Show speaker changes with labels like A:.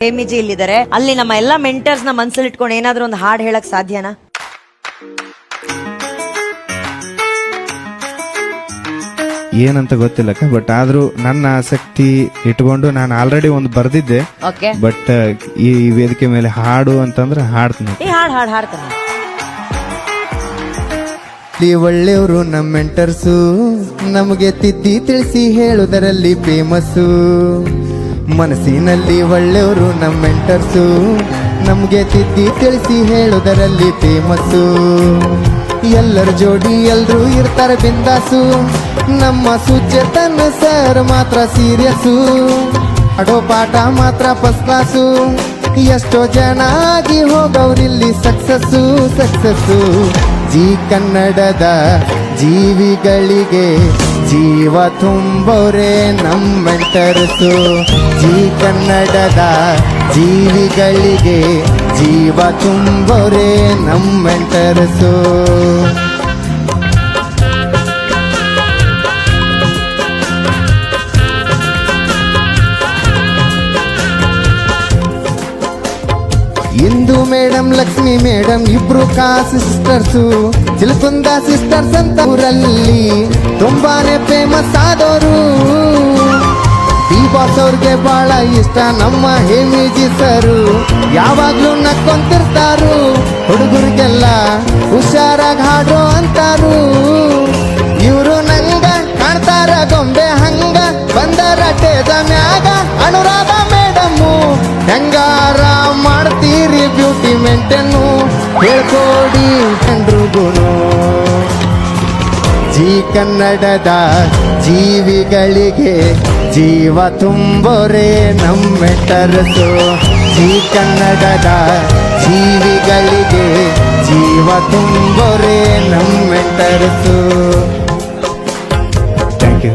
A: ಹೇಮಿಜಿ ಇಲ್ಲಿದ್ದಾರೆ. ಅಲ್ಲಿ ನಮ್ಮ ಎಲ್ಲಾ ಮೆಂಟರ್ಸ್ ನ ಮನ್ಸಲ್ಲಿ ಇಟ್ಕೊಂಡು ಏನಾದ್ರೂ ಒಂದು ಹಾಡು ಹೇಳಕ್ ಸಾಧ್ಯನಾ?
B: ಏನಂತ ಗೊತ್ತಿಲ್ಲಕ್ಕ, ಬಟ್ ಆದ್ರೂ ನನ್ನ ಆಸಕ್ತಿ ಇಟ್ಕೊಂಡು ನಾನು ಆಲ್ರೆಡಿ ಒಂದು ಬರ್ದಿದ್ದೆ. ಬಟ್ ಈ ವೇದಿಕೆ ಮೇಲೆ ಹಾಡು ಅಂತಂದ್ರೆ ಹಾಡ್ತೀನಿ.
A: ಹಾಡ್ತಾನೆ.
C: ಒಳ್ಳೆಯವರು ನಮ್ಮ ಮೆಂಟರ್ಸು, ನಮಗೆ ತಿದ್ದಿ ತಿಳಿಸಿ ಹೇಳುವುದರಲ್ಲಿ ಫೇಮಸ್ಸು. ಮನಸ್ಸಿನಲ್ಲಿ ಒಳ್ಳೆಯವರು ನಮ್ಮ ಮೆಂಟರ್ಸು, ನಮಗೆ ತಿದ್ದಿ ತಿಳಿಸಿ ಹೇಳುವುದರಲ್ಲಿ ಫೇಮಸ್ಸು. ಎಲ್ಲರ ಜೋಡಿ ಎಲ್ರೂ ಇರ್ತಾರೆ ಬಿಂದಾಸು, ನಮ್ಮ ಸುಚೇತನ್ ಸರ್ ಮಾತ್ರ ಸೀರಿಯಸ್ಸು. ಆಡೋ ಪಾಠ ಮಾತ್ರ ಫಸ್ಟ್ ಕ್ಲಾಸು, ಎಷ್ಟೋ ಜನ ಆಗಿ ಹೋಗವ್ರಿಲ್ಲಿ ಸಕ್ಸಸ್ಸು. ಜೀ ಕನ್ನಡದ ಜೀವಿಗಳಿಗೆ ಜೀವ ತುಂಬೋರೆ ನಮ್ಮ ಮೆಂಟರ್ಸು. ಜೀ ಕನ್ನಡದ ಜೀವಿಗಳಿಗೆ ಜೀವ ತುಂಬೋರೆ ನಮ್ಮ ಮೆಂಟರ್ಸು. ಇಂದು ಮೇಡಮ್ ಲಕ್ಷ್ಮಿ ಮೇಡಮ್ ಇಬ್ರು ಸಿಸ್ಟರ್ಸು. ಚಿಲ್ಕುಂದ ಸಿಸ್ಟರ್ಸ್ ಅಂತ ಊರಲ್ಲಿ ತುಂಬಾನೇ ಫೇಮಸ್ ಆದವರು. ಈ ಬಾಸ್ ಅವ್ರಿಗೆ ಬಹಳ ಇಷ್ಟ ನಮ್ಮ ಹೇಮಿಜಿ ಸರು. ಯಾವಾಗ್ಲೂ ನಕ್ಕೊಂತಿರ್ತಾರು, ಹುಡುಗರಿಗೆಲ್ಲ ಹುಷಾರಾಗಿ ಹಾಡೋ ಅಂತಾರು. ಇವರು ನಂಗ ಕಾಣ್ತಾರ ಗೊಂಬೆ ಹಂಗ, ಬಂದರ ಟೇಜ ಮ್ಯಾಗ ಅನುರಾಧ ಮೇಡಮ್ಮು. ಹೆಂಗಾರ ಮಾಡ್ತೀರಿ ಬ್ಯೂಟಿ ಮೇಂಟೇನು, ಹೇಳ್ಕೊಡಿ ಎಲ್ರಿಗೂನು. ಜೀ ಕನ್ನಡದ ಜೀವಿಗಳಿಗೆ ಜೀವ ತುಂಬೋರೆ ನಮ್ಮ ಮೆಂಟರ್ಸು. ಜೀ ಕನ್ನಡದ ಜೀವಿಗಳಿಗೆ ಜೀವ ತುಂಬೋರೆ ನಮ್ಮ ಮೆಂಟರ್ಸು.
B: Thank you.